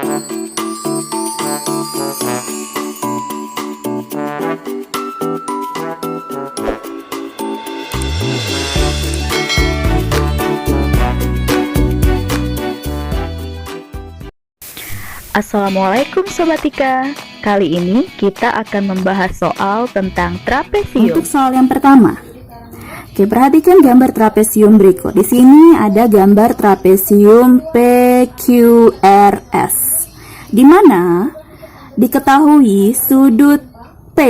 Assalamualaikum Sobat Tika. Kali ini kita akan membahas soal tentang trapesium. Untuk soal yang pertama, oke, perhatikan gambar trapesium berikut. Di sini ada gambar trapesium PQRS, di mana diketahui sudut P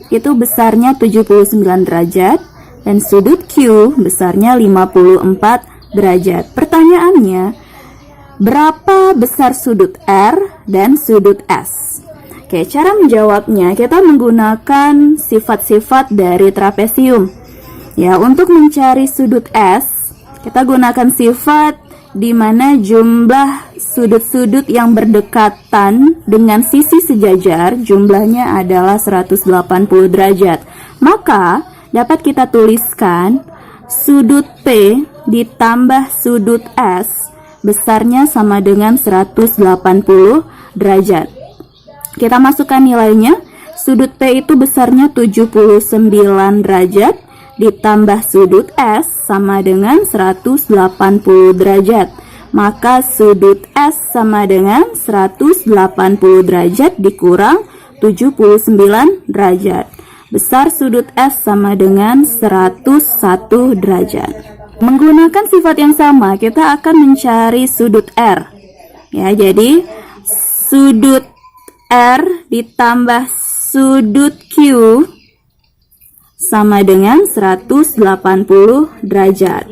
itu besarnya 79 derajat dan sudut Q besarnya 54 derajat. Pertanyaannya, berapa besar sudut R dan sudut S? Oke, cara menjawabnya kita menggunakan sifat-sifat dari trapesium. Ya, untuk mencari sudut S, kita gunakan sifat di mana jumlah sudut-sudut yang berdekatan dengan sisi sejajar jumlahnya adalah 180 derajat. Maka dapat kita tuliskan sudut P ditambah sudut S besarnya sama dengan 180 derajat. Kita masukkan nilainya. Sudut P itu besarnya 79 derajat ditambah sudut S sama dengan 180 derajat. Maka sudut S sama dengan 180 derajat dikurang 79 derajat. Besar sudut S sama dengan 101 derajat. Menggunakan sifat yang sama, kita akan mencari sudut R. Ya, jadi sudut R ditambah sudut Q sama dengan 180 derajat.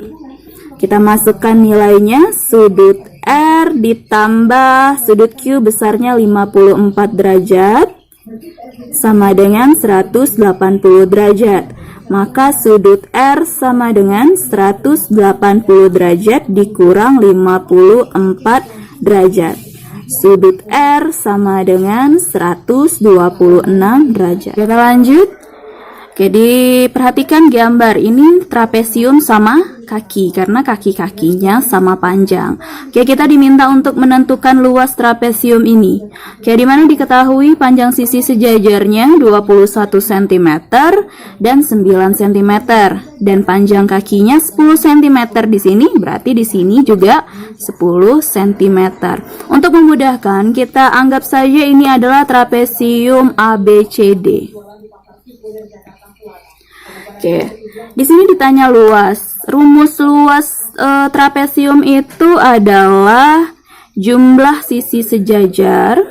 Kita masukkan nilainya. Sudut R ditambah sudut Q besarnya 54 derajat sama dengan 180 derajat. Maka sudut R sama dengan 180 derajat dikurang 54 derajat. Sudut R sama dengan 126 derajat. Kita lanjut. Oke, diperhatikan gambar ini trapesium sama kaki karena kaki-kakinya sama panjang. Oke, kita diminta untuk menentukan luas trapesium ini. Oke, di mana diketahui panjang sisi sejajarnya 21 cm dan 9 cm dan panjang kakinya 10 cm di sini, berarti di sini juga 10 cm. Untuk memudahkan, kita anggap saja ini adalah trapesium ABCD. Oke, di sini ditanya luas. Rumus luas trapesium itu adalah jumlah sisi sejajar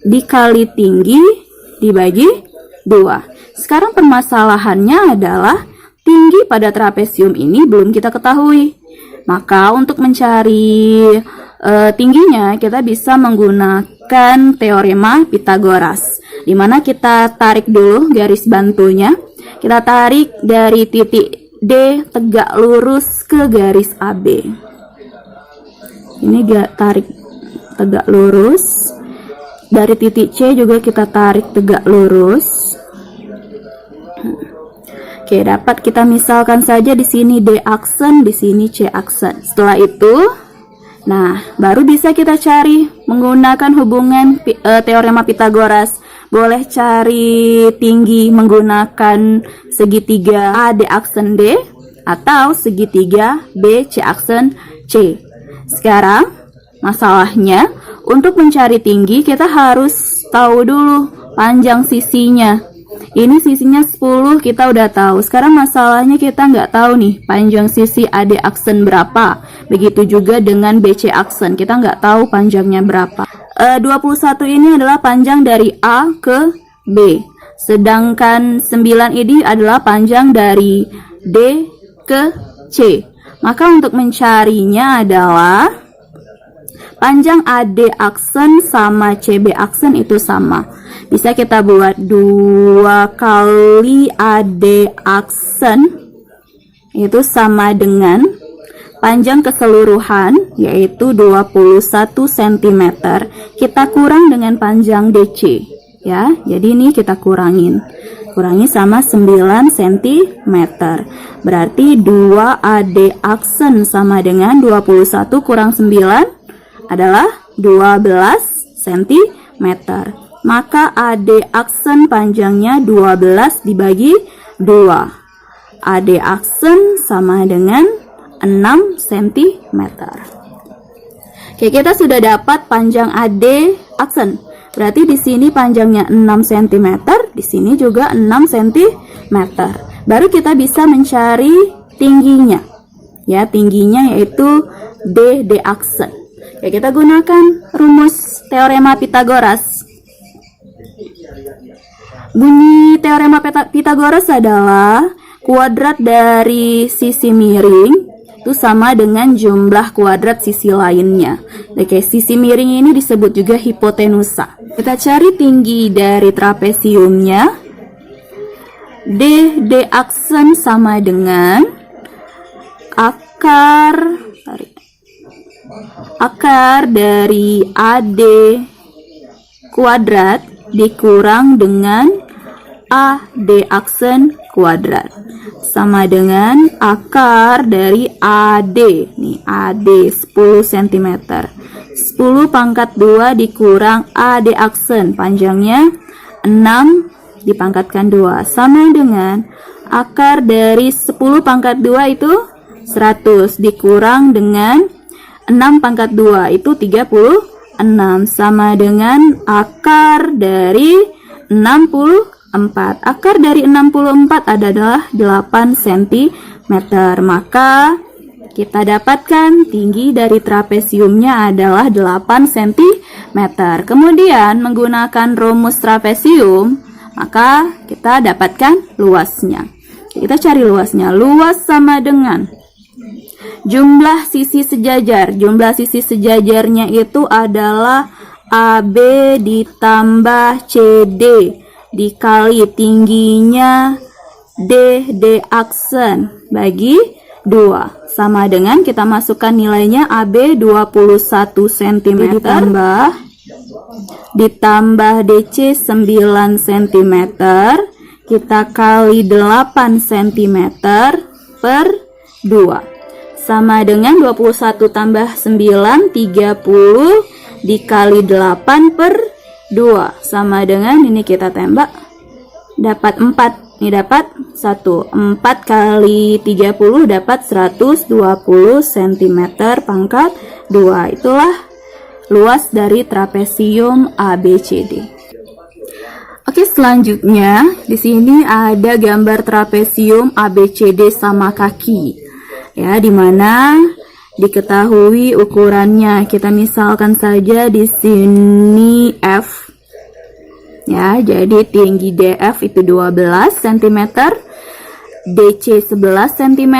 dikali tinggi dibagi 2. Sekarang permasalahannya adalah tinggi pada trapesium ini belum kita ketahui. Maka untuk mencari tingginya kita bisa menggunakan teorema Pythagoras, di mana kita tarik dulu garis bantunya. Kita tarik dari titik D tegak lurus ke garis AB. Ini tarik tegak lurus. Dari titik C juga kita tarik tegak lurus. Oke, dapat kita misalkan saja di sini D aksen, di sini C aksen. Setelah itu, nah, baru bisa kita cari menggunakan hubungan teorema Pythagoras. Boleh cari tinggi menggunakan segitiga AD aksen D atau segitiga BC aksen C. Sekarang masalahnya untuk mencari tinggi kita harus tahu dulu panjang sisinya. Ini sisinya 10 kita udah tahu. Sekarang masalahnya kita nggak tahu nih panjang sisi AD aksen berapa. Begitu juga dengan BC aksen, kita nggak tahu panjangnya berapa. 21 ini adalah panjang dari A ke B. Sedangkan 9 ini adalah panjang dari D ke C. Maka untuk mencarinya adalah panjang AD aksen sama CB aksen itu sama. Bisa kita buat 2 kali AD aksen itu sama dengan panjang keseluruhan yaitu 21 cm. Kita kurang dengan panjang DC ya. Jadi ini kita kurangin dikurangi sama 9 cm. Berarti 2 AD aksen sama dengan 21 kurang 9 adalah 12 cm. Maka AD aksen panjangnya 12 dibagi 2. AD aksen sama dengan 6 cm. Oke, kita sudah dapat panjang AD aksen. Berarti di sini panjangnya 6 cm, di sini juga 6 cm. Baru kita bisa mencari tingginya. Ya, tingginya yaitu D aksen. Ya, kita gunakan rumus teorema Pythagoras. Bunyi teorema Pythagoras adalah kuadrat dari sisi miring itu sama dengan jumlah kuadrat sisi lainnya. Oke, sisi miring ini disebut juga hipotenusa. Kita cari tinggi dari trapesiumnya. D aksen sama dengan akar dari AD kuadrat dikurang dengan AD aksen kuadrat sama dengan akar dari AD. Nih, AD 10 cm. 10 pangkat 2 dikurang AD aksen, panjangnya 6 dipangkatkan 2 sama dengan akar dari 10 pangkat 2 itu 100 dikurang dengan 6 pangkat 2 itu 36 sama dengan akar dari 64. Akar dari 64 adalah 8 cm. Maka kita dapatkan tinggi dari trapesiumnya adalah 8 cm. Kemudian menggunakan rumus trapesium, maka kita dapatkan luasnya. Kita cari luasnya. Luas sama dengan jumlah sisi sejajar. Jumlah sisi sejajarnya itu adalah AB ditambah CD dikali tingginya D aksen bagi 2 sama dengan kita masukkan nilainya AB 21 cm ditambah DC 9 cm kita kali 8 cm per 2 sama dengan 21 tambah 9 30 dikali 8 per 2 sama dengan ini kita tembak dapat 4. Ini dapat 1. 4 kali 30 dapat 120 cm pangkat 2. Itulah luas dari trapesium ABCD. Oke, selanjutnya di sini ada gambar trapesium ABCD sama kaki. Ya, di mana diketahui ukurannya. Kita misalkan saja di sini F. Ya, jadi tinggi DF itu 12 cm, DC 11 cm,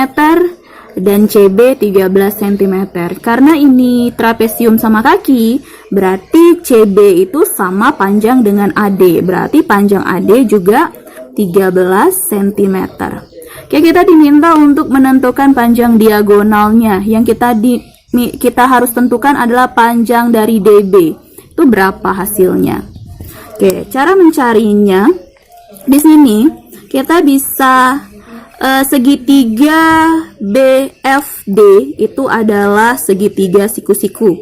dan CB 13 cm. Karena ini trapesium sama kaki, berarti CB itu sama panjang dengan AD. Berarti panjang AD juga 13 cm. Oke, kita diminta untuk menentukan panjang diagonalnya. Yang kita harus tentukan adalah panjang dari DB. Itu berapa hasilnya? Oke, cara mencarinya di sini kita bisa segitiga BFD itu adalah segitiga siku-siku.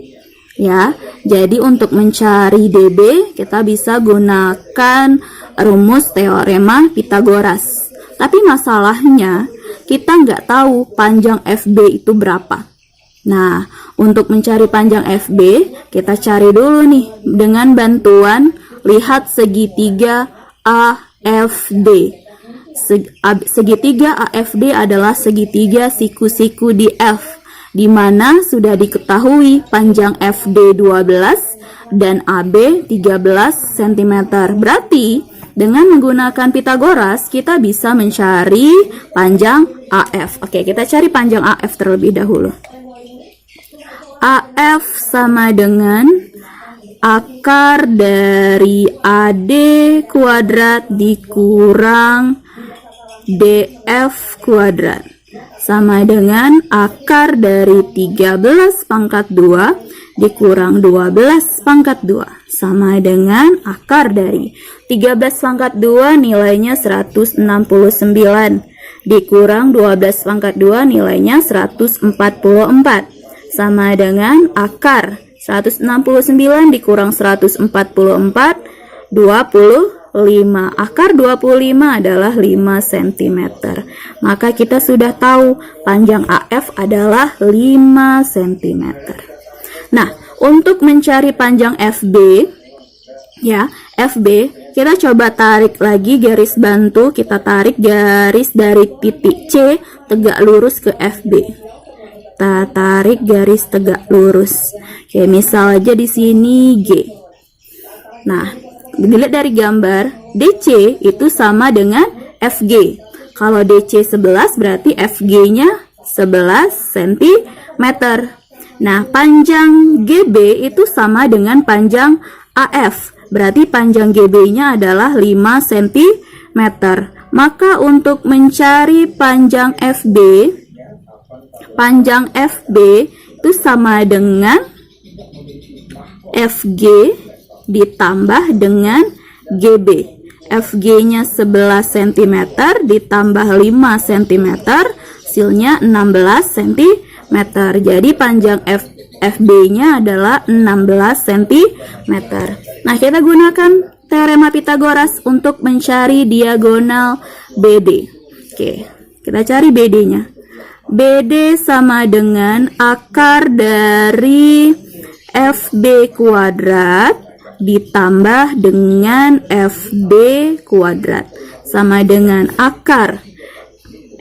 Ya, jadi untuk mencari DB kita bisa gunakan rumus teorema Pythagoras. Tapi masalahnya kita nggak tahu panjang FB itu berapa. Nah, untuk mencari panjang FB kita cari dulu nih dengan bantuan lihat segitiga AFD. Segitiga AFD adalah segitiga siku-siku di F, di mana sudah diketahui panjang FD 12 dan AB 13 cm. Berarti dengan menggunakan Pythagoras kita bisa mencari panjang AF. Oke, kita cari panjang AF terlebih dahulu. AF sama dengan akar dari AD kuadrat dikurang DF kuadrat sama dengan akar dari 13 pangkat 2 dikurang 12 pangkat 2 sama dengan akar dari 13 pangkat 2 nilainya 169 dikurang 12 pangkat 2 nilainya 144 sama dengan akar 169 dikurang 144 25. Akar 25 adalah 5 cm. Maka kita sudah tahu panjang AF adalah 5 cm. Nah, untuk mencari panjang FB, ya, FB, kita coba tarik lagi garis bantu, kita tarik garis dari titik C tegak lurus ke FB. Kita tarik garis tegak lurus. Oke, misal aja di sini G. Nah, dilihat dari gambar, DC itu sama dengan FG. Kalau DC 11 berarti FG-nya 11 cm. Nah, panjang GB itu sama dengan panjang AF. Berarti panjang GB-nya adalah 5 cm. Maka untuk mencari panjang FB itu sama dengan FG ditambah dengan GB. FG-nya 11 cm ditambah 5 cm, hasilnya 16 cm. Jadi panjang FB-nya adalah 16 cm. Nah, kita gunakan teorema Pythagoras untuk mencari diagonal BD. Oke, kita cari BD-nya. BD sama dengan akar dari FB kuadrat ditambah dengan FB kuadrat sama dengan akar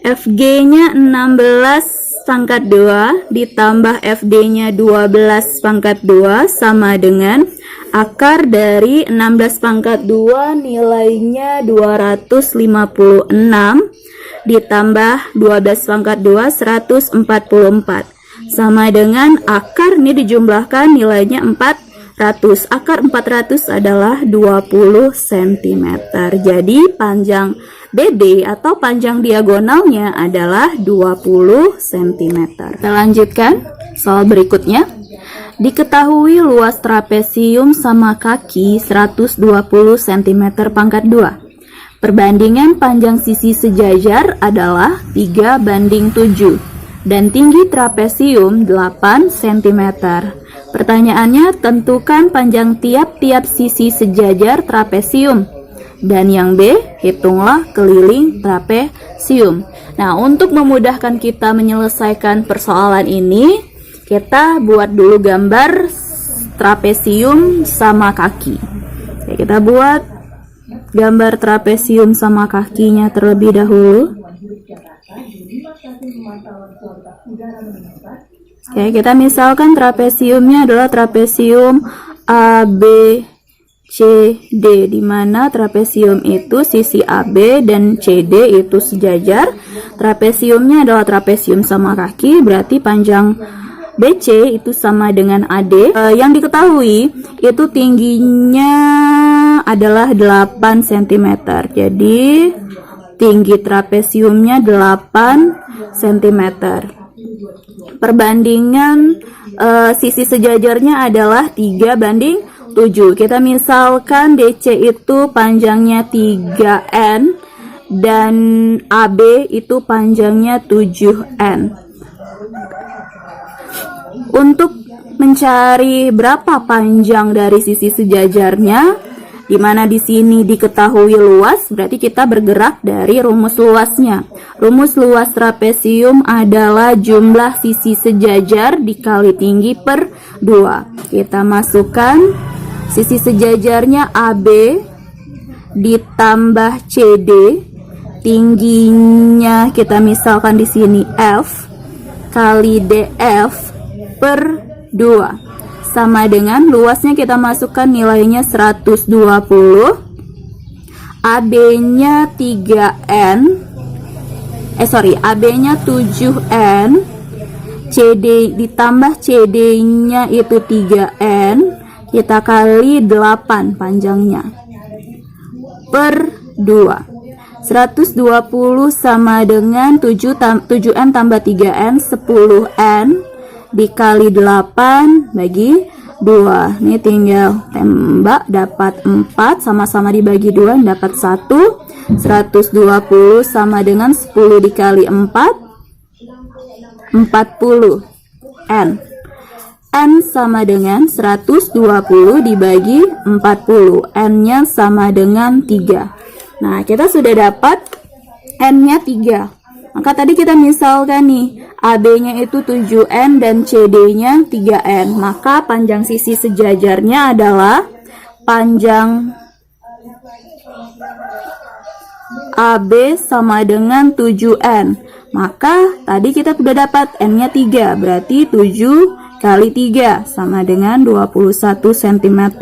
FG-nya 16 pangkat 2 ditambah FD-nya 12 pangkat 2 sama dengan akar dari 16 pangkat 2 nilainya 256 ditambah 12 pangkat 2 144 sama dengan akar ini dijumlahkan nilainya 400. Akar 400 adalah 20 cm. Jadi panjang BD atau panjang diagonalnya adalah 20 cm. Kita lanjutkan soal berikutnya. Diketahui luas trapesium sama kaki 120 cm pangkat 2. Perbandingan panjang sisi sejajar adalah 3:7 dan tinggi trapesium 8 cm. Pertanyaannya, tentukan panjang tiap-tiap sisi sejajar trapesium. Dan yang B, hitunglah keliling trapesium. Nah, untuk memudahkan kita menyelesaikan persoalan ini, kita buat dulu gambar trapesium sama kaki. Oke, kita buat gambar trapesium sama kakinya terlebih dahulu. Oke, kita misalkan trapesiumnya adalah trapesium ABCD, di mana trapesium itu sisi AB dan CD itu sejajar. Trapesiumnya adalah trapesium sama kaki, berarti panjang BC itu sama dengan AD. Yang diketahui itu tingginya adalah 8 cm. Jadi tinggi trapesiumnya 8 cm. Perbandingan sisi sejajarnya adalah 3:7. Kita misalkan DC itu panjangnya 3N dan AB itu panjangnya 7N. Untuk mencari berapa panjang dari sisi sejajarnya, di mana di sini diketahui luas, berarti kita bergerak dari rumus luasnya. Rumus luas trapesium adalah jumlah sisi sejajar dikali tinggi per 2. Kita masukkan sisi sejajarnya AB ditambah CD, tingginya kita misalkan di sini F kali DF per 2. Sama dengan luasnya kita masukkan nilainya 120, AB-nya 3N, AB-nya 7N, CD ditambah CD-nya itu 3N, kita kali 8 panjangnya, per 2. 120 sama dengan 7N tambah 3N, 10N, dikali 8 bagi 2. Ini tinggal tembak, dapat 4, sama-sama dibagi 2 dapat 1. 120 sama dengan 10 dikali 4, 40. N sama dengan 120 dibagi 40. N-nya sama dengan 3. Nah, kita sudah dapat N-nya 3. Maka tadi kita misalkan nih, AB-nya itu 7N dan CD-nya 3N. Maka panjang sisi sejajarnya adalah panjang AB sama dengan 7N. Maka tadi kita sudah dapat N-nya 3, berarti 7 kali 3 sama dengan 21 cm.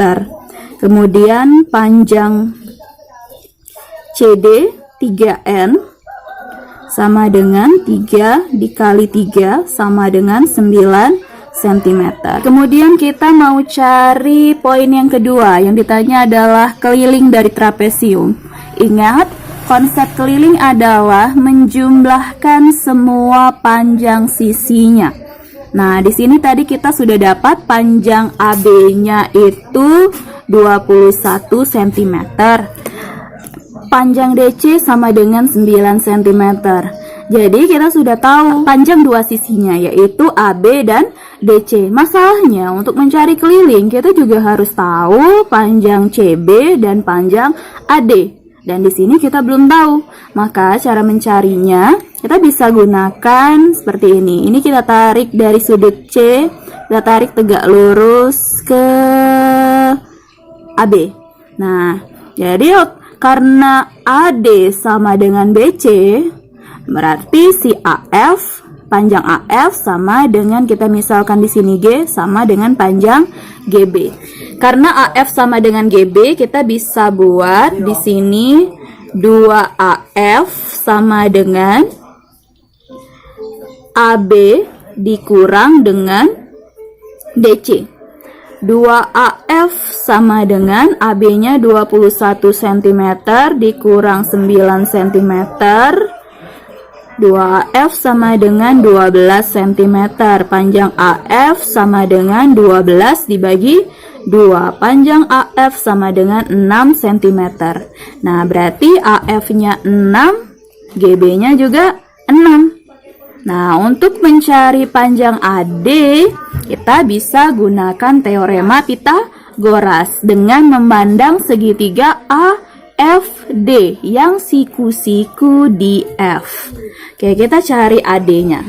Kemudian panjang CD 3N sama dengan 3 dikali 3 sama dengan 9 cm. Kemudian kita mau cari poin yang kedua. Yang ditanya adalah keliling dari trapesium. Ingat, konsep keliling adalah menjumlahkan semua panjang sisinya. Nah, di sini tadi kita sudah dapat panjang AB-nya itu 21 cm. Panjang DC sama dengan 9 cm. Jadi kita sudah tahu panjang dua sisinya, yaitu AB dan DC. Masalahnya untuk mencari keliling kita juga harus tahu panjang CB dan panjang AD. Dan di sini kita belum tahu. Maka cara mencarinya kita bisa gunakan seperti ini. Ini kita tarik dari sudut C, kita tarik tegak lurus ke AB. Nah, jadi karena AD sama dengan BC, berarti si AF, panjang AF sama dengan, kita misalkan di sini G sama dengan panjang GB. Karena AF sama dengan GB, kita bisa buat di sini 2AF sama dengan AB dikurang dengan DC. 2AF sama dengan AB-nya 21 cm dikurang 9 cm. 2AF sama dengan 12 cm. Panjang AF sama dengan 12 dibagi 2. Panjang AF sama dengan 6 cm. Nah, berarti AF-nya 6, GB-nya juga 6. Nah, untuk mencari panjang AD, kita bisa gunakan teorema Pitagoras dengan memandang segitiga AFD yang siku-siku di F. Oke, kita cari AD-nya.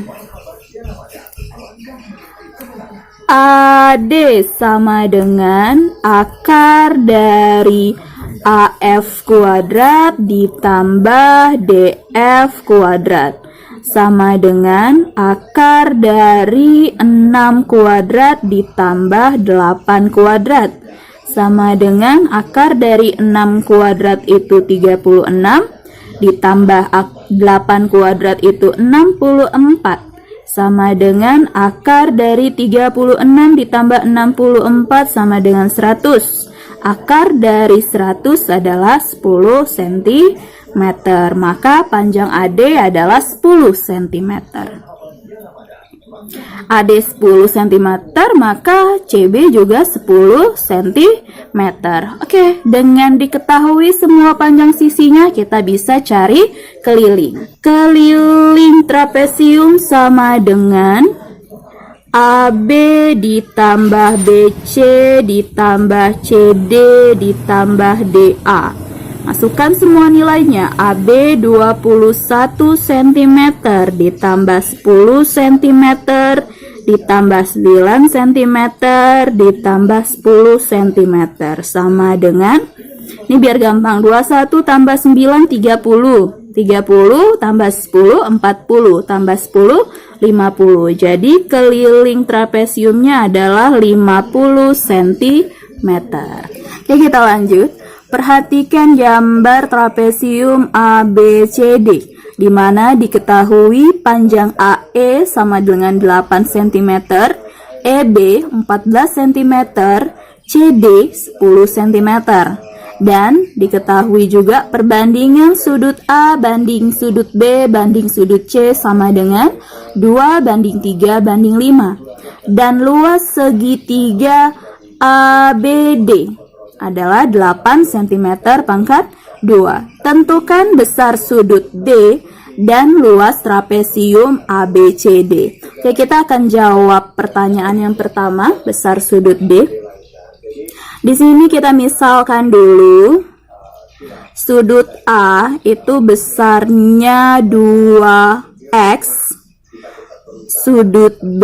AD sama dengan akar dari AF kuadrat ditambah DF kuadrat, sama dengan akar dari 6 kuadrat ditambah 8 kuadrat, sama dengan akar dari 6 kuadrat itu 36 ditambah 8 kuadrat itu 64, sama dengan akar dari 36 ditambah 64 sama dengan 100. Akar dari 100 adalah 10 cm. Maka panjang AD adalah 10 cm. AD 10 cm, maka CB juga 10 cm. Oke, dengan diketahui semua panjang sisinya, kita bisa cari keliling. Keliling trapesium sama dengan AB ditambah BC ditambah CD ditambah DA. Masukkan semua nilainya. AB 21 cm ditambah 10 cm ditambah 9 cm ditambah 10 cm sama dengan, ini biar gampang, 21 tambah 9 30, 30 tambah 10 40 tambah 10 50. Jadi keliling trapesiumnya adalah 50 cm. Oke, kita lanjut. Perhatikan gambar trapesium ABCD, di mana diketahui panjang AE sama dengan 8 cm, EB 14 cm, CD 10 cm. Dan diketahui juga perbandingan sudut A banding sudut B banding sudut C sama dengan 2 banding 3 banding 5. Dan luas segitiga ABD adalah 8 cm pangkat 2. Tentukan besar sudut D dan luas trapesium ABCD. Oke, kita akan jawab pertanyaan yang pertama, besar sudut D. Di sini kita misalkan dulu, sudut A itu besarnya 2x, sudut B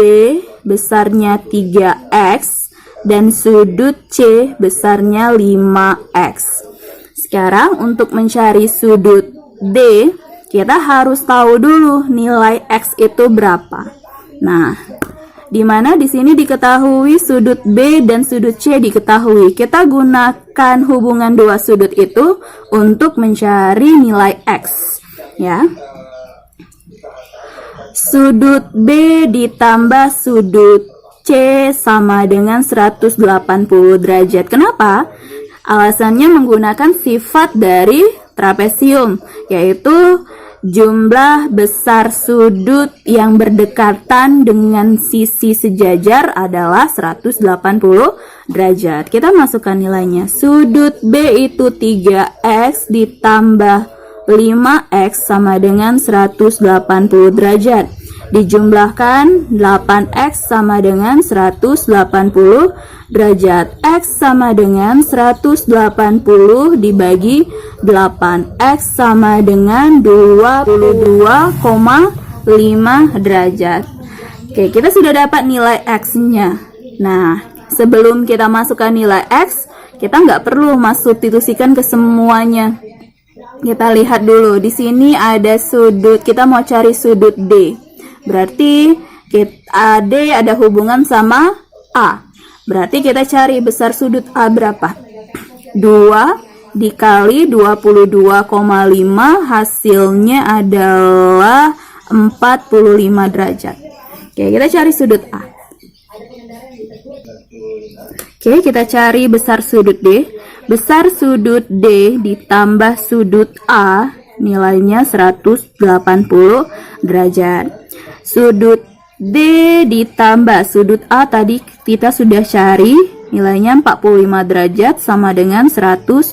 besarnya 3x, dan sudut C besarnya 5x. Sekarang untuk mencari sudut D, kita harus tahu dulu nilai X itu berapa. Nah, di mana di sini diketahui sudut B dan sudut C diketahui. Kita gunakan hubungan dua sudut itu untuk mencari nilai X. Ya. Sudut B ditambah sudut C sama dengan 180 derajat. Kenapa? Alasannya menggunakan sifat dari trapesium, yaitu jumlah besar sudut yang berdekatan dengan sisi sejajar adalah 180 derajat. Kita masukkan nilainya. Sudut B itu 3x ditambah 5x sama dengan 180 derajat. Dijumlahkan 8x sama dengan 180 derajat. X sama dengan 180 dibagi 8. X sama dengan 22,5 derajat. Oke, kita sudah dapat nilai X-nya. Nah, sebelum kita masukkan nilai X, kita nggak perlu substitusikan ke semuanya. Kita lihat dulu, di sini ada sudut, kita mau cari sudut D. Berarti D ada hubungan sama A. Berarti kita cari besar sudut A berapa? 2 dikali 22,5, hasilnya adalah 45 derajat. Oke, kita cari sudut A. Oke, kita cari besar sudut D. Besar sudut D ditambah sudut A nilainya 180 derajat. Sudut D ditambah sudut A tadi kita sudah cari, nilainya 45 derajat sama dengan 180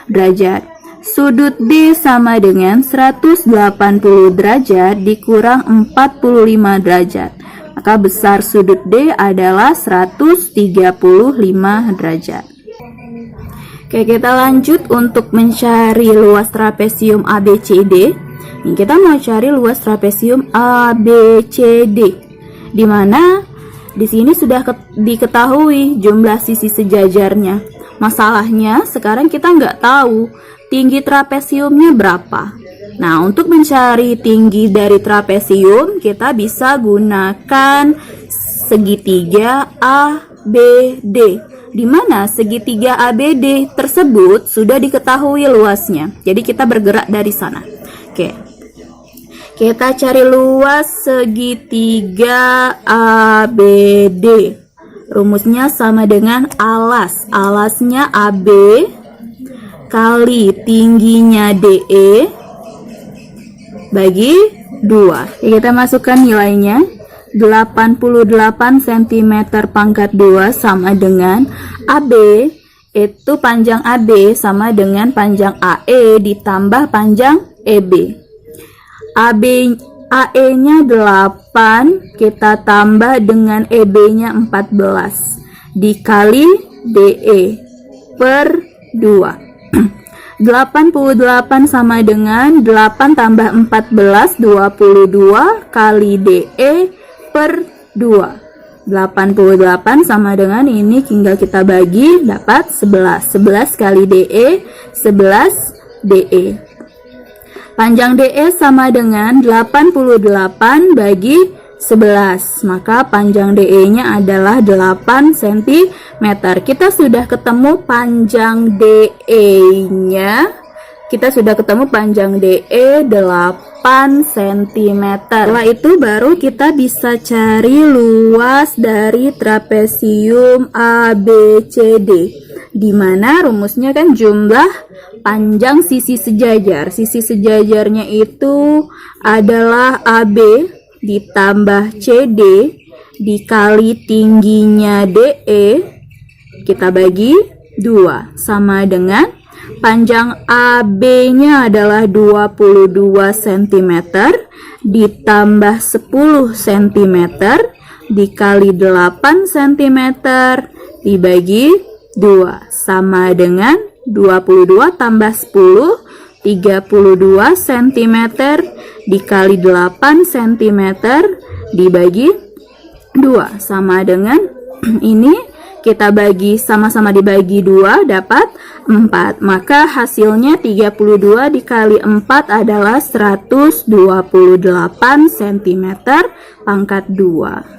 derajat. Sudut D sama dengan 180 derajat dikurang 45 derajat. Maka besar sudut D adalah 135 derajat. Oke, kita lanjut untuk mencari luas trapesium ABCD. Ini kita mau cari luas trapesium ABCD, di mana di sini sudah diketahui jumlah sisi sejajarnya. Masalahnya sekarang kita nggak tahu tinggi trapesiumnya berapa. Nah, untuk mencari tinggi dari trapesium, kita bisa gunakan segitiga ABD, di mana segitiga ABD tersebut sudah diketahui luasnya. Jadi kita bergerak dari sana. Oke, kita cari luas segitiga ABD. Rumusnya sama dengan alas. Alasnya AB kali tingginya DE bagi 2. Kita masukkan nilainya. 88 cm pangkat 2 sama dengan AB, itu panjang AB sama dengan panjang AE ditambah panjang EB. AE-nya 8, kita tambah dengan EB-nya 14 dikali DE per 2. 88 sama dengan 8 tambah 14, 22 kali DE per 2. 88 sama dengan ini tinggal kita bagi, dapat 11. 11 kali DE, 11 DE. Panjang DE sama dengan 88 bagi 11. Maka panjang DE-nya adalah 8 cm. Kita sudah ketemu panjang DE-nya. Kita sudah ketemu panjang DE 8 cm. Setelah itu baru kita bisa cari luas dari trapesium ABCD, di mana rumusnya kan jumlah panjang sisi sejajar. Sisi sejajarnya itu adalah AB ditambah CD dikali tingginya DE kita bagi 2 sama dengan panjang AB-nya adalah 22 cm ditambah 10 cm dikali 8 cm dibagi 2 sama dengan 22 tambah 10 32 cm dikali 8 cm dibagi 2 sama dengan ini kita bagi sama-sama dibagi 2 dapat 4. Maka hasilnya 32 dikali 4 adalah 128 cm pangkat 2.